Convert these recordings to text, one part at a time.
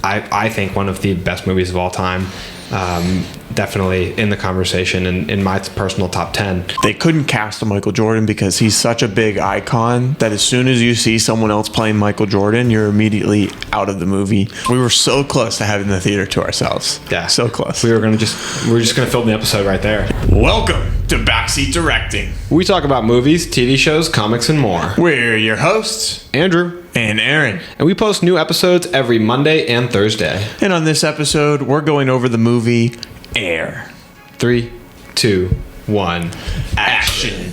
I think one of the best movies of all time. Definitely in the conversation and in my personal top 10. They couldn't cast a Michael Jordan because he's such a big icon that as soon as you see someone else playing Michael Jordan, you're immediately out of the movie. We were so close to having the theater to ourselves. Yeah. So close. We're just gonna film the episode right there. Welcome to Backseat Directing. We talk about movies, TV shows, comics, and more. We're your hosts, Andrew and Aaron. And we post new episodes every Monday and Thursday. And on this episode, we're going over the movie Air. 3, 2, 1, action.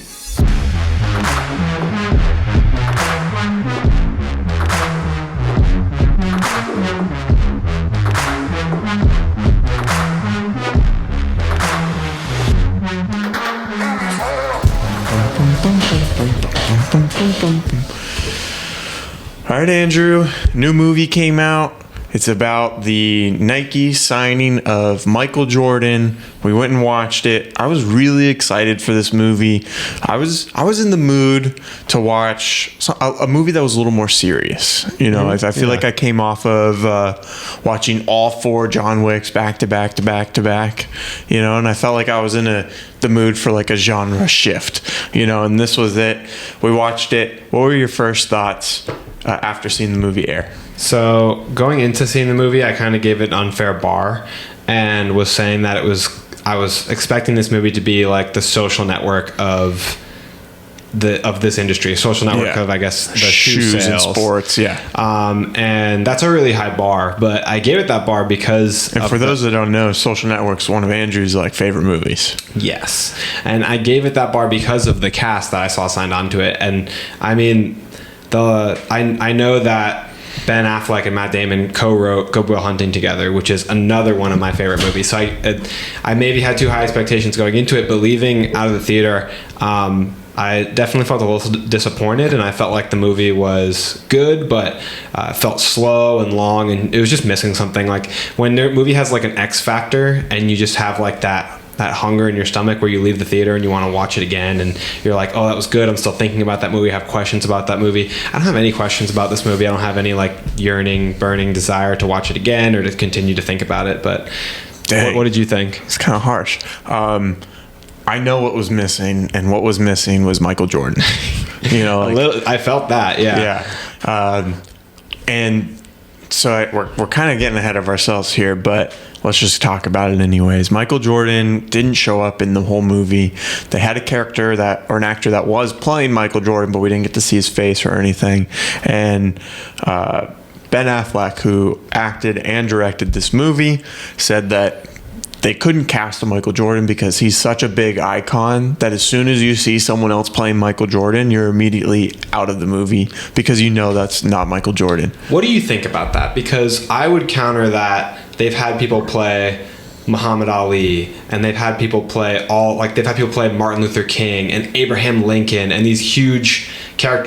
All right, Andrew, new movie came out. It's about the Nike signing of Michael Jordan. We went and watched it. I was really excited for this movie. I was in the mood to watch a movie that was a little more serious. You know, I feel like I came off of watching all 4 John Wicks back to back to back to back. You know, and I felt like I was in the mood for like a genre shift. You know, and this was it. We watched it. What were your first thoughts after seeing the movie Air? So going into seeing the movie, I kind of gave it an unfair bar and was saying that I was expecting this movie to be like the Social Network of this industry, Social Network of, I guess, the shoes sales. And sports, and that's a really high bar, but I gave it that bar because and for those that don't know, Social Network's one of Andrew's like favorite movies. Yes, and I gave it that bar because of the cast that I saw signed onto it. And I mean, I know that Ben Affleck and Matt Damon co-wrote Good Will Hunting together, which is another one of my favorite movies. So I maybe had too high expectations going into it, but leaving out of the theater, I definitely felt a little disappointed, and I felt like the movie was good, but felt slow and long, and it was just missing something. Like when the movie has like an X factor, and you just have like that hunger in your stomach where you leave the theater and you want to watch it again, and you're like, oh, that was good, I'm still thinking about that movie, I have questions about that movie. I don't have any questions about this movie. I don't have any like yearning, burning desire to watch it again or to continue to think about it. But what did you think? It's kind of harsh. I know what was missing, and what was missing was Michael Jordan. You know, like, I felt that, yeah. And so we're kind of getting ahead of ourselves here, but let's just talk about it anyways. Michael Jordan didn't show up in the whole movie. They had an actor that was playing Michael Jordan, but we didn't get to see his face or anything. And Ben Affleck, who acted and directed this movie, said that they couldn't cast a Michael Jordan because he's such a big icon that as soon as you see someone else playing Michael Jordan, you're immediately out of the movie because you know that's not Michael Jordan. What do you think about that? Because I would counter that they've had people play Muhammad Ali, and they've had people play Martin Luther King and Abraham Lincoln and these huge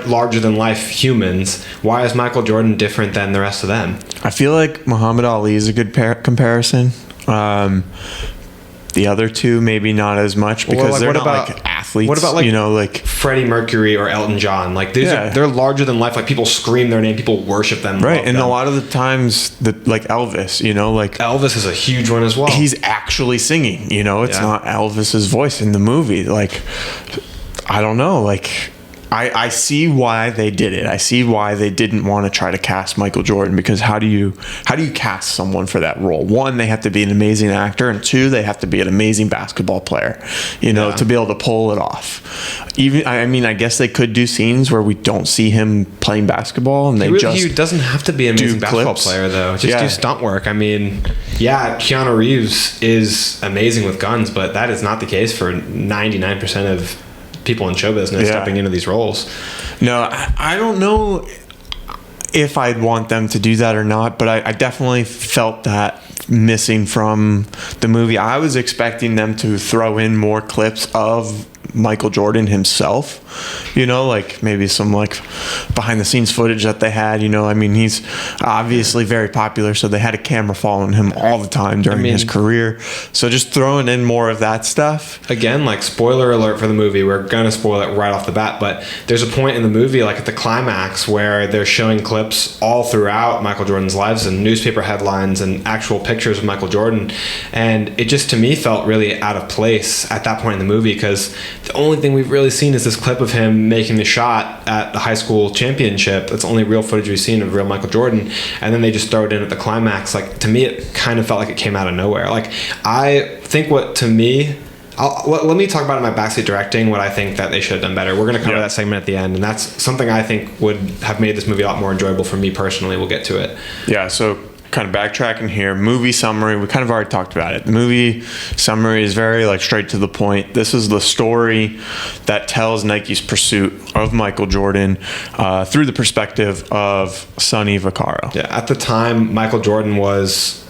larger than life humans. Why is Michael Jordan different than the rest of them? I feel like Muhammad Ali is a good comparison. The other two maybe not as much because they're not like athletes. What about like Freddie Mercury or Elton John? Like they're larger than life. Like people scream their name, people worship them. Right, and a lot of the times like Elvis, like Elvis is a huge one as well. He's actually singing. It's not Elvis's voice in the movie. Like I don't know. Like I see why they did it. I see why they didn't want to try to cast Michael Jordan, because how do you cast someone for that role? One, they have to be an amazing actor, and two, they have to be an amazing basketball player, to be able to pull it off. Even I guess they could do scenes where we don't see him playing basketball, and he doesn't have to be an amazing basketball player though. Just do stunt work. I mean, Keanu Reeves is amazing with guns, but that is not the case for 99% of people in show business stepping into these roles. No, I don't know if I'd want them to do that or not, but I definitely felt that missing from the movie. I was expecting them to throw in more clips of Michael Jordan himself, like maybe some like behind the scenes footage that they had. I mean, he's obviously very popular, so they had a camera following him all the time during his career. So just throwing in more of that stuff. Again, like spoiler alert for the movie, we're gonna spoil it right off the bat, but there's a point in the movie, like at the climax, where they're showing clips all throughout Michael Jordan's lives and newspaper headlines and actual pictures of Michael Jordan, and it just to me felt really out of place at that point in the movie, because the only thing we've really seen is this clip of him making the shot at the high school championship. That's the only real footage we've seen of real Michael Jordan, and then they just throw it in at the climax. Like, to me, it kind of felt like it came out of nowhere. Like, I think what to me, let me talk about in my backseat directing what I think that they should have done better. We're going to cover that segment at the end, and that's something I think would have made this movie a lot more enjoyable for me personally. We'll get to it. Yeah, so kind of backtracking here, movie summary, we kind of already talked about it. The movie summary is very like straight to the point. This is the story that tells Nike's pursuit of Michael Jordan through the perspective of Sonny Vaccaro. Yeah, at the time, Michael Jordan was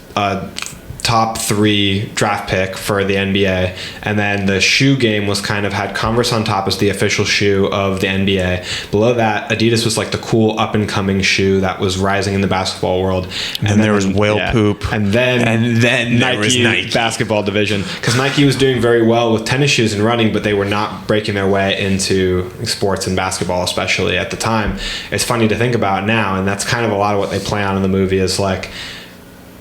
top 3 draft pick for the NBA, and then the shoe game was kind of had Converse on top as the official shoe of the NBA. Below that, Adidas was like the cool up and coming shoe that was rising in the basketball world. And then there was whale poop, and then there was Nike basketball division, because Nike was doing very well with tennis shoes and running, but they were not breaking their way into sports and basketball, especially at the time. It's funny to think about now, and that's kind of a lot of what they play on in the movie, is like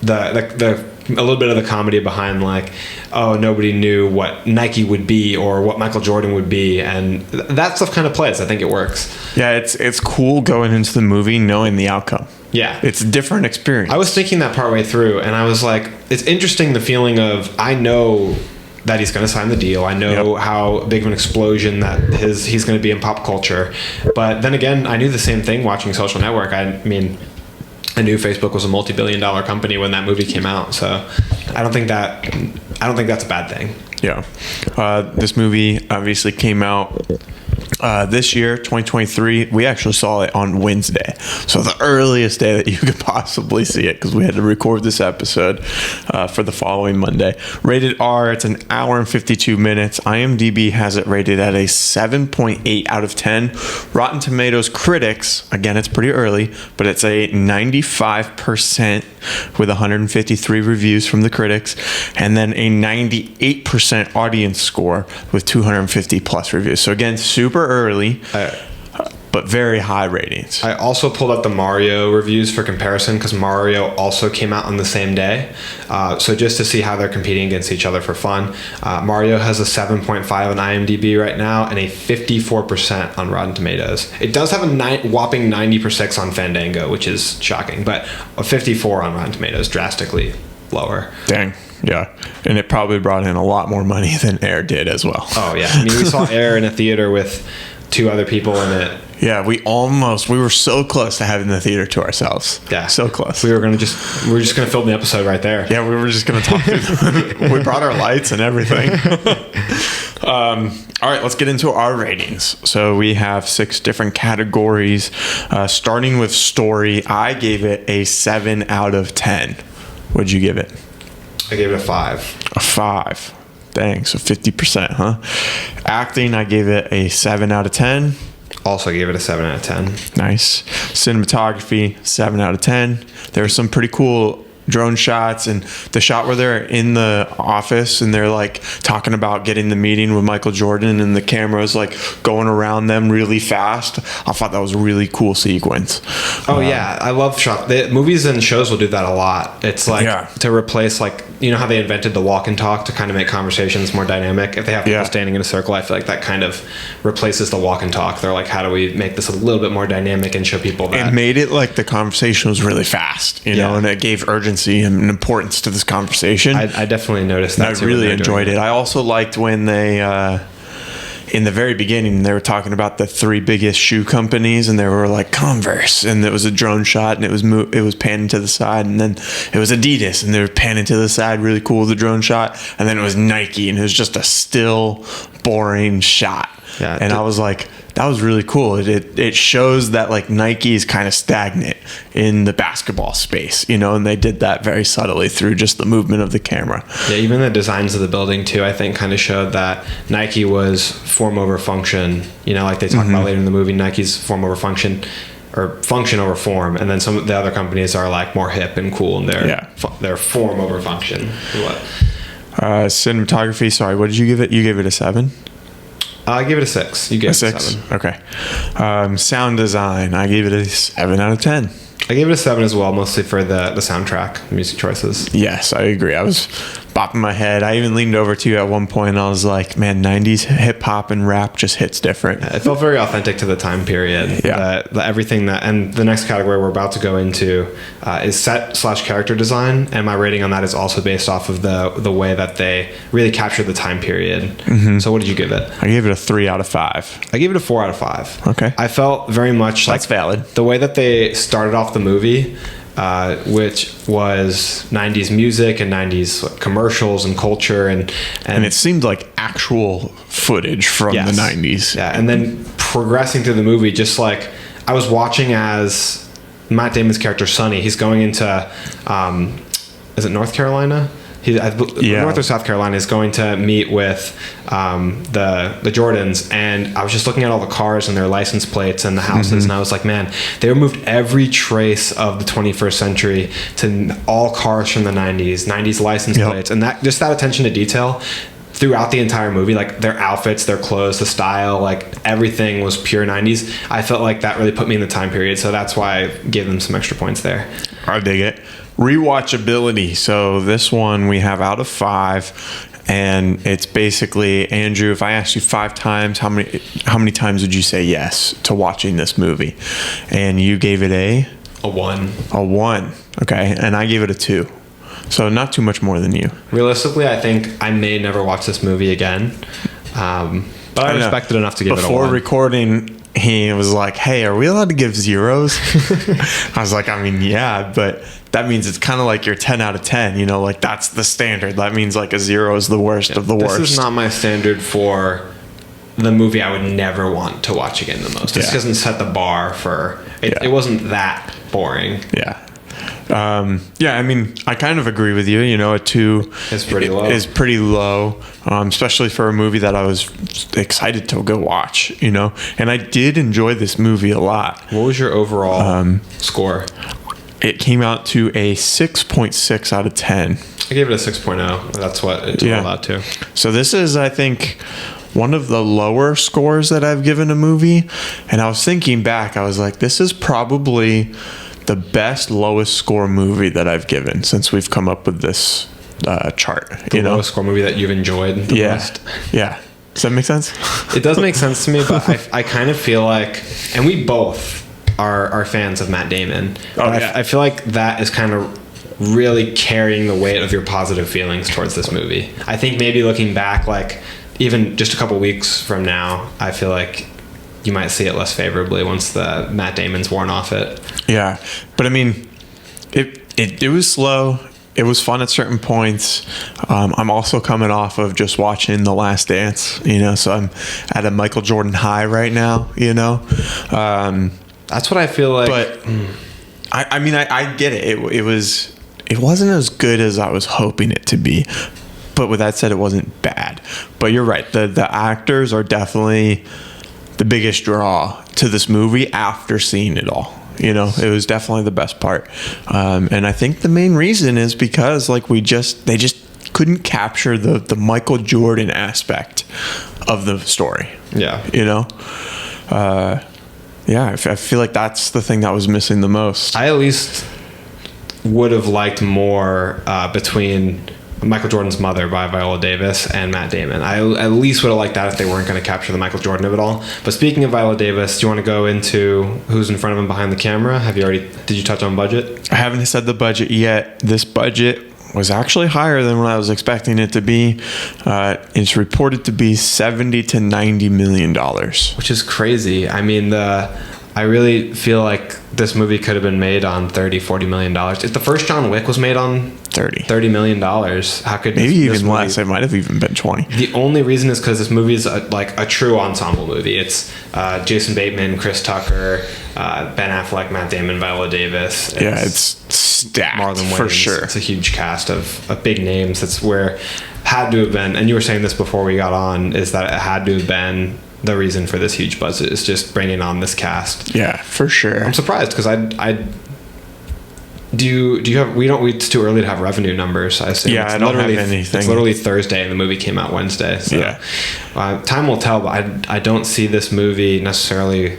the a little bit of the comedy behind, like, oh, nobody knew what Nike would be or what Michael Jordan would be, and that stuff kind of plays. I think it works. Yeah, it's cool going into the movie knowing the outcome. Yeah, it's a different experience. I was thinking that partway through, and I was like, it's interesting, the feeling of, I know that he's going to sign the deal. I know how big of an explosion that he's going to be in pop culture, but then again, I knew the same thing watching Social Network. I mean, I knew Facebook was a multi-billion-dollar company when that movie came out, so I don't think that's a bad thing. Yeah, this movie obviously came out this year, 2023. We actually saw it on Wednesday, so the earliest day that you could possibly see it, because we had to record this episode for the following Monday. Rated R. It's an hour and 52 minutes. IMDb has it rated at a 7.8 out of 10. Rotten Tomatoes critics, again, it's pretty early, but it's a 95% with 153 reviews from the critics, and then a 98% audience score with 250 plus reviews. So again, super early, but very high ratings. I also pulled up the Mario reviews for comparison, because Mario also came out on the same day. So just to see how they're competing against each other for fun. Mario has a 7.5 on IMDb right now and a 54% on Rotten Tomatoes. It does have a whopping 90% on Fandango, which is shocking, but a 54 on Rotten Tomatoes, drastically lower. Dang. Yeah, and it probably brought in a lot more money than Air did as well. Oh, yeah. I mean, we saw Air in a theater with 2 other people in it. Yeah, we were so close to having the theater to ourselves. Yeah. So close. We were just going to film the episode right there. Yeah, we were just going to talk through them. We brought our lights and everything. All right, let's get into our ratings. So we have 6 different categories, starting with story. I gave it a 7 out of 10. What'd you give it? I gave it a 5. A 5. Dang, so 50%, huh? Acting, I gave it a 7 out of 10. Also gave it a 7 out of 10. Nice. Cinematography, 7 out of 10. There were some pretty cool drone shots, and the shot where they're in the office and they're like talking about getting the meeting with Michael Jordan, and the camera's like going around them really fast. I thought that was a really cool sequence. Oh yeah, I love shot. Movies and shows will do that a lot. It's like to replace, like, you know how they invented the walk and talk to kind of make conversations more dynamic. If they have people standing in a circle, I feel like that kind of replaces the walk and talk. They're like, how do we make this a little bit more dynamic and show people that? It made it like the conversation was really fast, you know, and it gave urgency and importance to this conversation. I definitely noticed that. I really enjoyed it. I also liked when they in the very beginning they were talking about the 3 biggest shoe companies, and they were like Converse, and it was a drone shot, and it was panning to the side, and then it was Adidas, and they were panning to the side, really cool with the drone shot, and then it was Nike, and it was just a still boring shot. Yeah, and I was like, that was really cool. It shows that like Nike is kind of stagnant in the basketball space, you know, and they did that very subtly through just the movement of the camera. Yeah, even the designs of the building too, I think kind of showed that Nike was form over function, you know, like they talk about later in the movie. Nike's form over function, or function over form, and then some of the other companies are like more hip and cool in their form over function. What? Cinematography, sorry, what did you give it? You gave it a 7? I gave it a 6. You gave it a 6? 7. Okay. Sound design, I gave it a 7 out of 10. I gave it a 7 as well, mostly for the soundtrack, music choices. Yes, I agree. I was bopping my head. I even leaned over to you at one point and I was like, man, 90s hip hop and rap just hits different. It felt very authentic to the time period. Yeah. Everything that, and the next category we're about to go into is set/character design, and my rating on that is also based off of the way that they really captured the time period. So what did you give it? I gave it a 3 out of 5. I gave it a 4 out of 5. Okay. I felt very much That's like valid. the way that they started off the movie, which was 90s music and 90s commercials and culture, and it seemed like actual footage from the 90s. Yeah, and then progressing through the movie, just like I was watching as Matt Damon's character Sonny, he's going into is it North Carolina? North or South Carolina is going to meet with the Jordans, and I was just looking at all the cars and their license plates and the houses, and I was like, man, they removed every trace of the 21st century to all cars from the 90s license plates, and that attention to detail throughout the entire movie, like their outfits, their clothes, the style, like everything was pure 90s. I felt like that really put me in the time period, so that's why I gave them some extra points there. I dig it. Rewatchability. So this one we have out of 5, and it's basically, Andrew, if I asked you 5 times, how many times would you say yes to watching this movie? And you gave it a 1. A 1. Okay, and I gave it a 2. So not too much more than you. Realistically, I think I may never watch this movie again. But I respect it enough to give it a 1. Before recording, he was like, hey, are we allowed to give zeros? I was like, I mean, yeah, but that means it's kind of like your 10 out of 10, you know, like that's the standard. That means like a 0 is the worst of the worst. This is not my standard for the movie I would never want to watch again the most. This doesn't set the bar for it. It wasn't that boring. Yeah. I mean, I kind of agree with you. You know, a 2 is pretty low. Is pretty low, especially for a movie that I was excited to go watch. You know, and I did enjoy this movie a lot. What was your overall score? It came out to a 6.6 out of 10. I gave it a 6.0. That's what it totaled out to. So this is, I think, one of the lower scores that I've given a movie. And I was thinking back, I was like, this is probably the best lowest score movie that I've given since we've come up with this chart. The lowest score movie that you've enjoyed the most? Yeah. Does that make sense? It does make sense to me, but I kind of feel like, and we both are fans of Matt Damon. I feel like that is kind of really carrying the weight of your positive feelings towards this movie. I think maybe looking back, like even just a couple weeks from now, I feel like you might see it less favorably once the Matt Damon's worn off it. Yeah, but I mean, it was slow. It was fun at certain points. I'm also coming off of just watching The Last Dance, you know, so I'm at a Michael Jordan high right now, you know. That's what I feel like. But I mean, I get it. It wasn't as good as I was hoping it to be. But with that said, it wasn't bad. But you're right. The actors are definitely the biggest draw to this movie after seeing it all. You know, it was definitely the best part. And I think the main reason is because like they just couldn't capture the Michael Jordan aspect of the story. Yeah. You know? I feel like that's the thing that was missing the most. I at least would have liked more between Michael Jordan's Mother by Viola Davis and Matt Damon. I at least would have liked that if they weren't going to capture the Michael Jordan of it all. But speaking of Viola Davis, do you want to go into who's in front of him behind the camera? Did you touch on budget? I haven't said the budget yet. This budget was actually higher than what I was expecting it to be. It's reported to be $70 to $90 million, which is crazy. I mean, the I really feel like this movie could have been made on $30-40 million. If the first John Wick was made on $30 million, how could maybe even less? It might have even been 20. The only reason is because this movie is like a true ensemble movie. It's Jason Bateman, Chris Tucker, Ben Affleck, Matt Damon, Viola Davis. It's stacked, Marlon Wayans. For sure. It's a huge cast of big names. That's where had to have been, and you were saying this before we got on, is that it had to have been the reason for this huge budget is just bringing on this cast. Yeah, for sure. I'm surprised because do you have, it's too early to have revenue numbers, I assume. Yeah, I don't have anything. It's literally Thursday and the movie came out Wednesday. So yeah. Time will tell, but I don't see this movie necessarily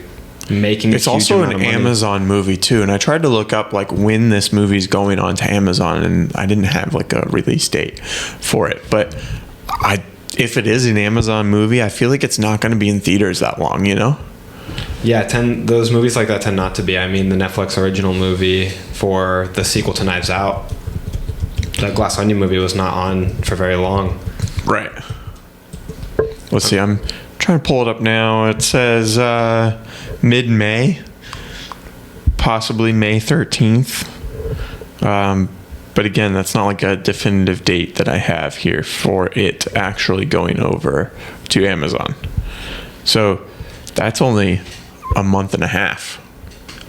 making it's also an Amazon movie too, and I tried to look up like when this movie's going on to Amazon, and I didn't have like a release date for it. But if it is an Amazon movie, I feel like it's not going to be in theaters that long, you know? Yeah, those movies like that tend not to be. I mean, the Netflix original movie for the sequel to Knives Out, the Glass Onion movie, was not on for very long. Right. Let's see, I'm trying to pull it up now. It says mid-May, possibly May 13th. But again, that's not like a definitive date that I have here for it actually going over to Amazon. So that's only a month and a half.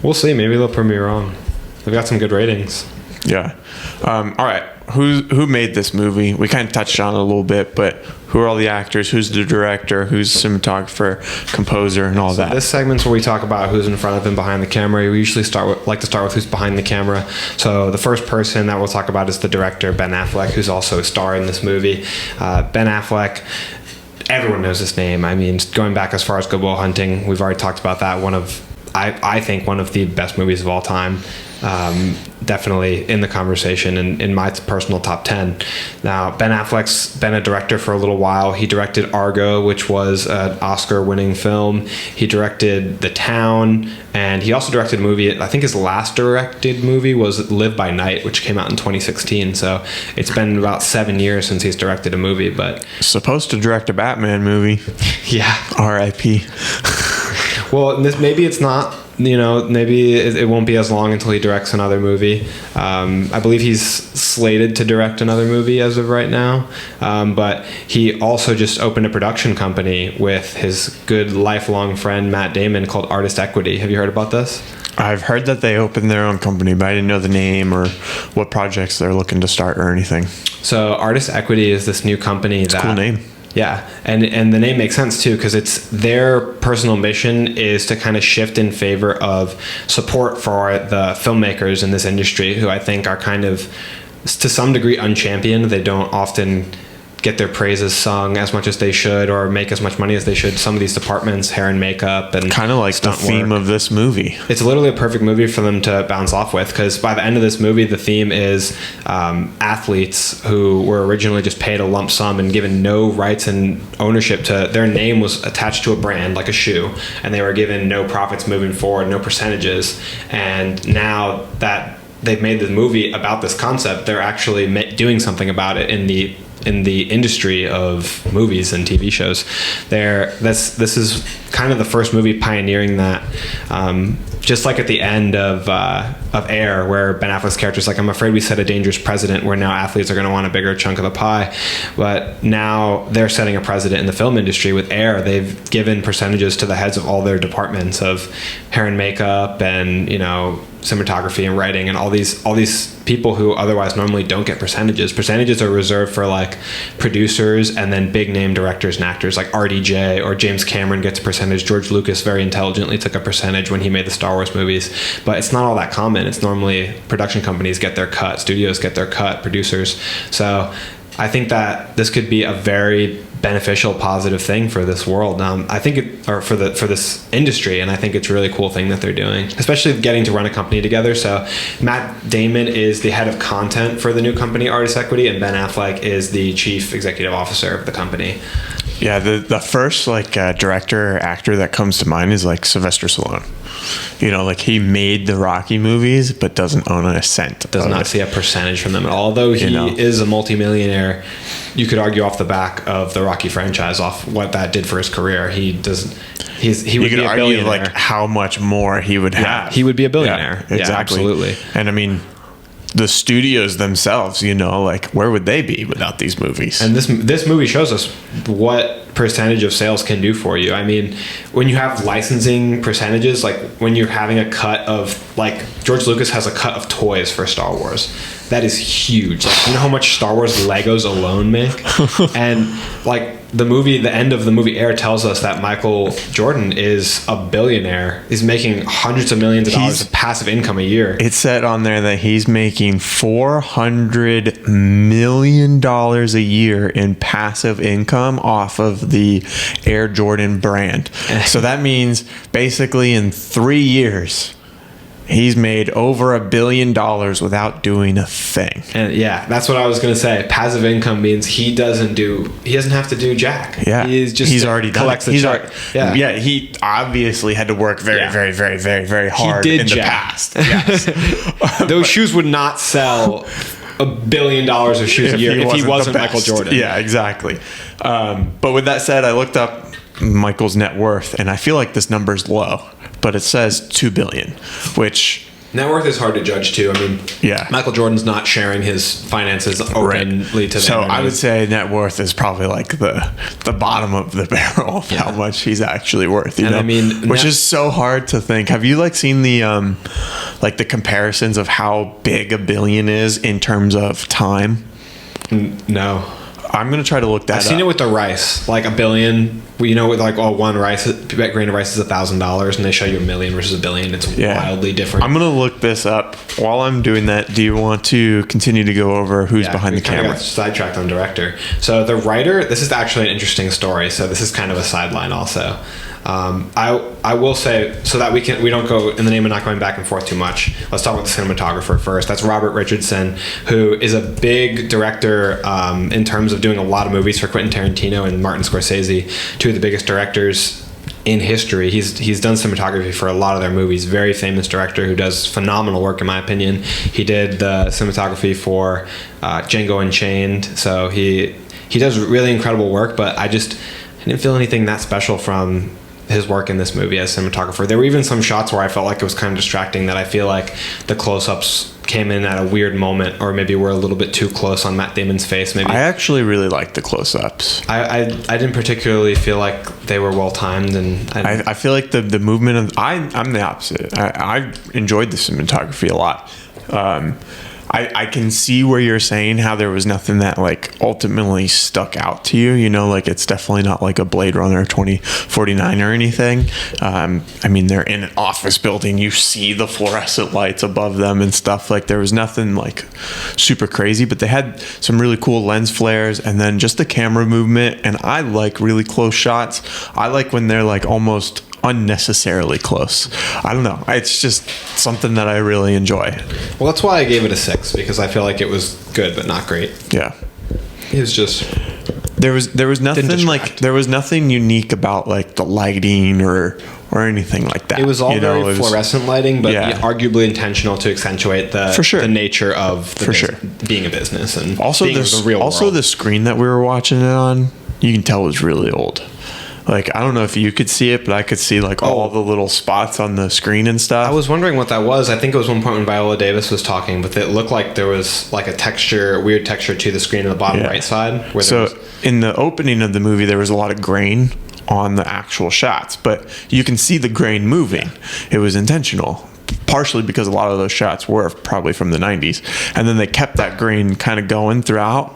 We'll see. Maybe they'll prove me wrong. They've got some good ratings. Yeah. All right. Who made this movie? We kind of touched on it a little bit, but who are all the actors? Who's the director? Who's the cinematographer, composer, and all that? This segment's where we talk about who's in front of and behind the camera. We usually like to start with who's behind the camera. So the first person that we'll talk about is the director, Ben Affleck, who's also a star in this movie. Ben Affleck, everyone knows his name. I mean, going back as far as Good Will Hunting, we've already talked about that. I think one of the best movies of all time. Definitely in the conversation and in my personal top 10. Now, Ben Affleck's been a director for a little while. He directed Argo, which was an Oscar-winning film. He directed The Town, and he also directed a movie. I think his last directed movie was Live by Night, which came out in 2016. So it's been about 7 years since he's directed a movie. But supposed to direct a Batman movie. Yeah. R.I.P. Well, maybe it's not. Maybe it won't be as long until he directs another movie. I believe he's slated to direct another movie as of right now. But he also just opened a production company with his good lifelong friend Matt Damon called Artist Equity. Have you heard about this? I've heard that they opened their own company, but I didn't know the name or what projects they're looking to start or anything. So Artist Equity is this new company. It's a cool name. Yeah, and the name makes sense too, because it's their personal mission is to kind of shift in favor of support for the filmmakers in this industry, who I think are kind of to some degree unchampioned. They don't often get their praises sung as much as they should or make as much money as they should. Some of these departments, hair and makeup and kind of like the theme of this movie. It's literally a perfect movie for them to bounce off with, because by the end of this movie, the theme is athletes who were originally just paid a lump sum and given no rights and ownership to their name was attached to a brand like a shoe, and they were given no profits moving forward, no percentages. And now that they've made the movie about this concept, they're actually doing something about it in the industry of movies and TV shows. This is kind of the first movie pioneering that. Just like at the end of Air, where Ben Affleck's character is like, I'm afraid we set a dangerous precedent where now athletes are going to want a bigger chunk of the pie. But now they're setting a precedent in the film industry with Air. They've given percentages to the heads of all their departments of hair and makeup and, cinematography and writing and all these people who otherwise normally don't get percentages. Percentages are reserved for like producers and then big name directors and actors like RDJ or James Cameron gets a percentage. George Lucas very intelligently took a percentage when he made the Star Wars movies, but it's not all that common. It's normally production companies get their cut, studios get their cut, producers. So I think that this could be a very beneficial, positive thing for this world. I think for this industry, and I think it's a really cool thing that they're doing, especially getting to run a company together. So Matt Damon is the head of content for the new company, Artist Equity, and Ben Affleck is the chief executive officer of the company. Yeah, the first director or actor that comes to mind is like Sylvester Stallone. He made the Rocky movies, but doesn't own a cent. Does not see a percentage from them at all. Although he is a multimillionaire, you could argue off the back of the Rocky franchise, off what that did for his career. He doesn't. he would could be a argue billionaire. like how much more he would have. He would be a billionaire. Yeah, exactly. Yeah, absolutely. And I mean, the studios themselves, like where would they be without these movies? And this movie shows us what percentage of sales can do for you. I mean, when you have licensing percentages, like when you're having a cut of, like George Lucas has a cut of toys for Star Wars. That is huge. Like, you know how much Star Wars Legos alone make? And like the end of the movie Air tells us that Michael Jordan is a billionaire. He's making hundreds of millions of dollars of passive income a year. It said on there that he's making $400 million a year in passive income off of the Air Jordan brand. So that means basically in 3 years, he's made over $1 billion without doing a thing. And yeah, that's what I was going to say. Passive income means he doesn't have to do jack. Yeah. He's already done collects it. the check. Yeah, he obviously had to work very, very, very, very, very hard in the past. Yes. Those shoes would not sell $1 billion of shoes a year if he wasn't Michael Jordan. Yeah, exactly. But with that said, I looked up Michael's net worth, and I feel like this number's low, but it says $2 billion, which net worth is hard to judge too. I mean, yeah, Michael Jordan's not sharing his finances openly to them. So I would say net worth is probably like the bottom of the barrel of how much he's actually worth. You know, I mean, which is so hard to think. Have you seen the the comparisons of how big $1 billion is in terms of time? No. I'm gonna try to look that up. I've seen it with the rice, like $1 billion. With like one grain of rice is $1,000, and they show you $1 million versus $1 billion. It's wildly different. I'm gonna look this up. While I'm doing that, do you want to continue to go over who's behind the camera? Got sidetracked on director. So the writer. This is actually an interesting story. So this is kind of a sideline also. I will say, so that we don't go in the name of not going back and forth too much. Let's talk about the cinematographer first. That's Robert Richardson, who is a big director in terms of doing a lot of movies for Quentin Tarantino and Martin Scorsese, two of the biggest directors in history. He's done cinematography for a lot of their movies. Very famous director who does phenomenal work, in my opinion. He did the cinematography for Django Unchained, so he does really incredible work. But I didn't feel anything that special from his work in this movie as cinematographer. There were even some shots where I felt like it was kind of distracting, that I feel like the close-ups came in at a weird moment, or maybe we're a little bit too close on Matt Damon's face. Maybe I actually really liked the close-ups. I didn't particularly feel like they were well timed, and I feel like the movement of I'm the opposite. I enjoyed the cinematography a lot. I can see where you're saying how there was nothing that ultimately stuck out to you. It's definitely not like a Blade Runner 2049 or anything. I mean, they're in an office building. You see the fluorescent lights above them and stuff. There was nothing super crazy, but they had some really cool lens flares, and then just the camera movement. And I like really close shots. I like when they're almost unnecessarily close. I don't know. It's just something that I really enjoy. Well, that's why I gave it a 6, because I feel like it was good but not great. Yeah. It was just there was nothing there was nothing unique about the lighting or anything like that. It was all very fluorescent lighting, but arguably intentional to accentuate the nature of being a business and also the real world. The screen that we were watching it on, you can tell was really old. I don't know if you could see it, but I could see all the little spots on the screen and stuff. I was wondering what that was. I think it was one point when Viola Davis was talking, but it looked like there was a weird texture to the screen on the bottom right side. In the opening of the movie, there was a lot of grain on the actual shots, but you can see the grain moving. It was intentional, partially because a lot of those shots were probably from the 90s. And then they kept that grain kind of going throughout.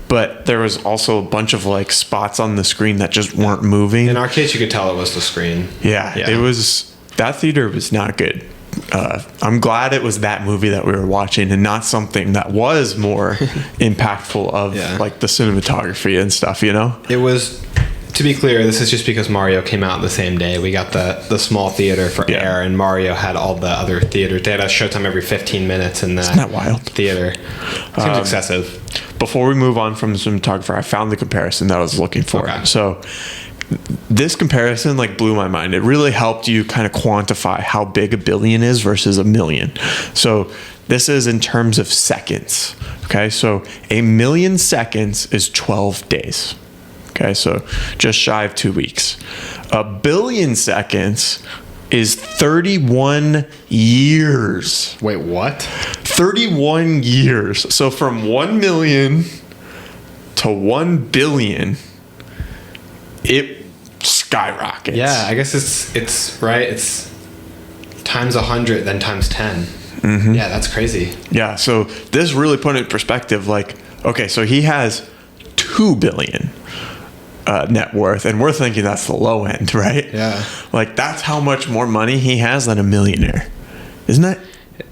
But there was also a bunch of spots on the screen that just weren't moving. In our case, you could tell it was the screen. Yeah. It was, that theater was not good. I'm glad it was that movie that we were watching and not something that was more impactful of the cinematography and stuff, It was, to be clear, this is just because Mario came out the same day. We got the small theater for Air, and Mario had all the other theaters. They had a showtime every 15 minutes in that. Isn't that wild? Theater. Seems excessive. Before we move on from the cinematographer, I found the comparison that I was looking for. Okay. So this comparison blew my mind. It really helped you kind of quantify how big $1 billion is versus $1 million. So this is in terms of seconds. Okay, so 1 million seconds is 12 days. Okay, so just shy of 2 weeks. A billion seconds is 31 years. Wait, what? 31 years. So from 1 million to 1 billion, it skyrockets. Yeah, I guess it's right. It's times 100, then times 10. Mm-hmm. Yeah, that's crazy. Yeah, so this really put it in perspective. Like, okay, so he has 2 billion net worth, and we're thinking that's the low end, right? Yeah. Like, that's how much more money he has than a millionaire. Isn't that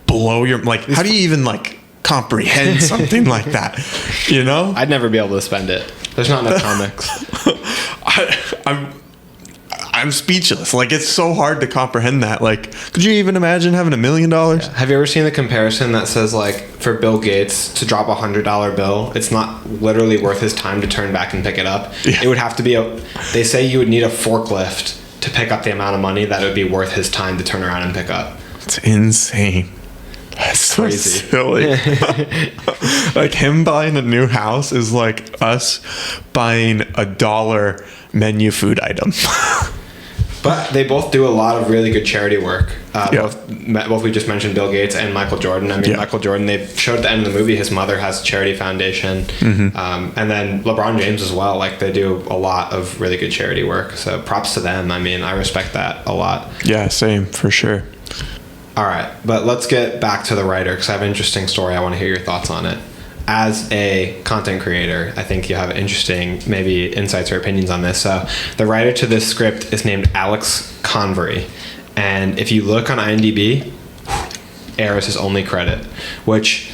blow your, like, how do you even, like, comprehend something like that? You know? I'd never be able to spend it. There's not enough comics. I'm speechless. Like, it's so hard to comprehend that. Like, could you even imagine having $1 million? Yeah. Have you ever seen the comparison that says, like, for Bill Gates to drop $100 bill, it's not literally worth his time to turn back and pick it up? Yeah. It would have to be they say you would need a forklift to pick up the amount of money that it would be worth his time to turn around and pick up. It's insane. That's so crazy. Silly. Like, him buying a new house is like us buying $1 menu food item. But they both do a lot of really good charity work. Both we just mentioned Bill Gates and Michael Jordan. I mean, Michael Jordan, they showed at the end of the movie his mother has a charity foundation. Mm-hmm. And then LeBron James as well. Like, they do a lot of really good charity work. So props to them. I mean, I respect that a lot. Yeah, same, for sure. All right, but let's get back to the writer, because I have an interesting story. I want to hear your thoughts on it. As a content creator, I think you have interesting, maybe, insights or opinions on this. So the writer to this script is named Alex Convery. And if you look on IMDb, Air is his only credit, which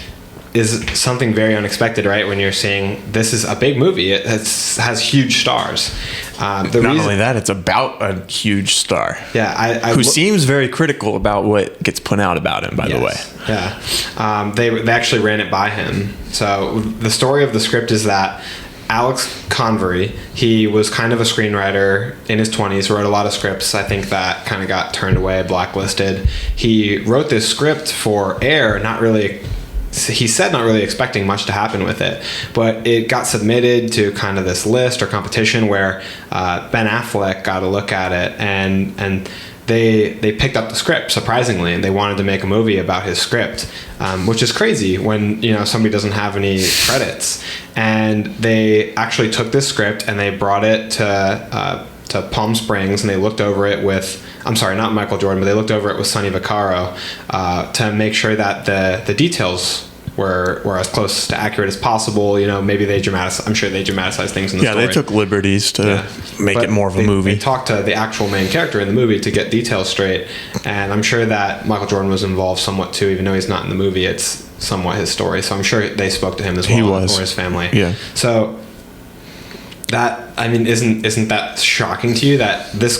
is something very unexpected, right? When you're seeing this is a big movie, it has huge stars. Not only that, it's about a huge star. Yeah, who seems very critical about what gets put out about him, by the way. Yeah, they actually ran it by him. So the story of the script is that Alex Convery, he was kind of a screenwriter in his 20s, wrote a lot of scripts. I think that kind of got turned away, blacklisted. He wrote this script for Air, he said not really expecting much to happen with it, but it got submitted to kind of this list or competition where Ben Affleck got a look at it, and they picked up the script, surprisingly, and they wanted to make a movie about his script, which is crazy when, you know, somebody doesn't have any credits. And they actually took this script and they brought it to Palm Springs, and they looked over it with, I'm sorry, not Michael Jordan, but they looked over it with Sonny Vaccaro to make sure that the details were as close to accurate as possible. You know, maybe I'm sure they dramatized things in the story. Yeah, they took liberties to make it more of a movie. They talked to the actual main character in the movie to get details straight, and I'm sure that Michael Jordan was involved somewhat too, even though he's not in the movie. It's somewhat his story, so I'm sure they spoke to him as well. He was. Or his family. Yeah. So that, I mean, isn't that shocking to you that this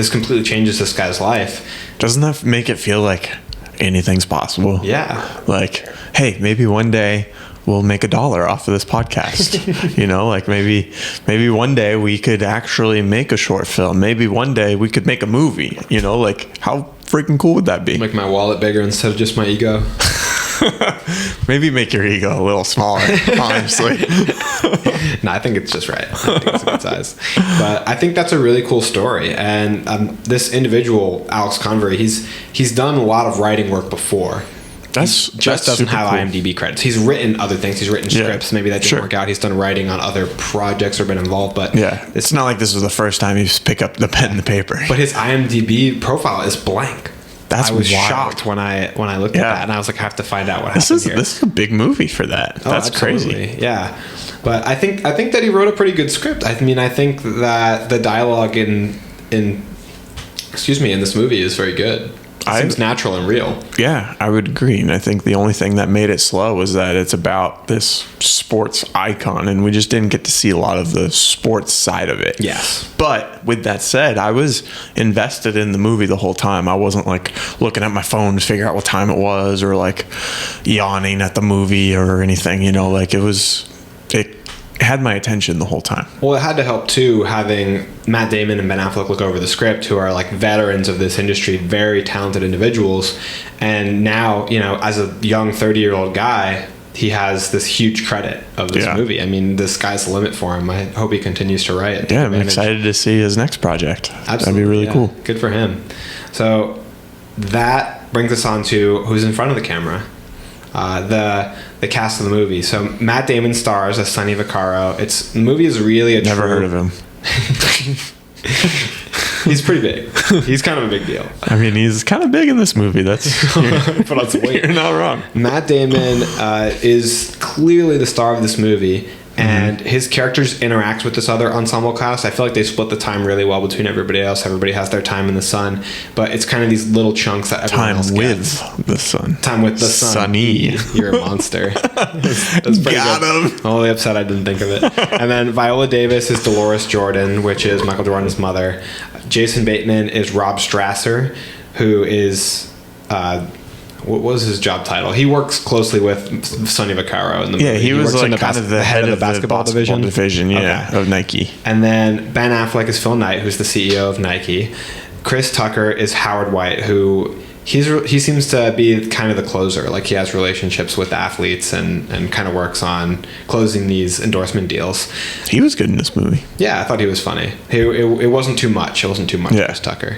completely changes this guy's life? Doesn't that make it feel like anything's possible? Yeah. Like, hey, maybe one day we'll make $1 off of this podcast. You know, like maybe one day we could actually make a short film. Maybe one day we could make a movie. You know, like, how freaking cool would that be? Make my wallet bigger instead of just my ego. Maybe make your ego a little smaller, honestly. No, I think it's just right. I think it's a good size. But I think that's a really cool story. And this individual, Alex Convery, he's done a lot of writing work before. Doesn't have cool. IMDb credits. He's written other things. He's written scripts. Maybe that didn't work out. He's done writing on other projects or been involved. But it's not like this was the first time he's picked up the pen and the paper. But his IMDb profile is blank. I was wild. shocked when I looked at that, and I was like, I have to find out what happened here. This is a big movie for that. That's crazy. Yeah, but I think that he wrote a pretty good script. I mean, I think that the dialogue in this movie is very good. It seems natural and real. Yeah, I would agree. And I think the only thing that made it slow was that it's about this sports icon, and we just didn't get to see a lot of the sports side of it. Yes. But with that said, I was invested in the movie the whole time. I wasn't like looking at my phone to figure out what time it was, or like yawning at the movie or anything, you know, like it had my attention the whole time. Well, it had to help too, having Matt Damon and Ben Affleck look over the script, who are like veterans of this industry, very talented individuals. And now, you know, as a young 30-year-old guy, he has this huge credit of this movie. I mean, the sky's the limit for him. I hope he continues to write. Yeah, I'm excited to see his next project. Absolutely. That'd be really cool. Good for him. So that brings us on to who's in front of the camera. The cast of the movie. So Matt Damon stars as Sonny Vaccaro. The movie is really a Never heard of him. He's pretty big. He's kind of a big deal. I mean, he's kind of big in this movie. That's Put on some weight. You're not wrong. Matt Damon is clearly the star of this movie, and his characters interact with this other ensemble cast. I feel like they split the time really well between everybody else. Everybody has their time in the sun, but it's kind of these little chunks that everyone else gets. Time with the sun. Time with the sun. Sunny. You're a monster. That's pretty Got good. him. I'm only upset I didn't think of it. And then Viola Davis is Dolores Jordan, which is Michael Jordan's mother. Jason Bateman is Rob Strasser, who is what was his job title? He works closely with Sonny Vaccaro in the movie. Yeah, he was like kind of the head of the basketball division. Okay. Of Nike. And then Ben Affleck is Phil Knight, who's the CEO of Nike. Chris Tucker is Howard White, who he seems to be kind of the closer. Like, he has relationships with athletes and kind of works on closing these endorsement deals. He was good in this movie. Yeah, I thought he was funny. It wasn't too much. It wasn't too much, Chris Tucker.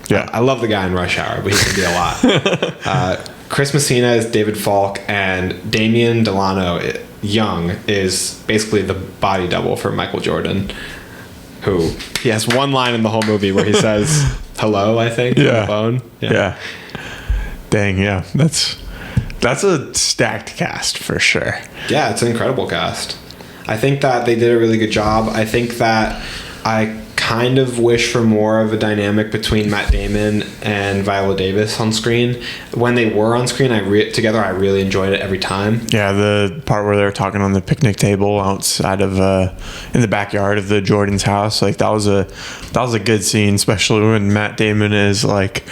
Yeah. I love the guy in Rush Hour, but he can be a lot. Chris Messina is David Falk, and Damian Delano Young is basically the body double for Michael Jordan, who he has one line in the whole movie where he says hello, I think, on the phone. Yeah. Dang, yeah. That's a stacked cast for sure. Yeah, it's an incredible cast. I think that they did a really good job. I think that I kind of wish for more of a dynamic between Matt Damon and Viola Davis on screen. When they were on screen, together, I really enjoyed it every time. Yeah, the part where they were talking on the picnic table outside of in the backyard of the Jordan's house, like that was a good scene, especially when Matt Damon is like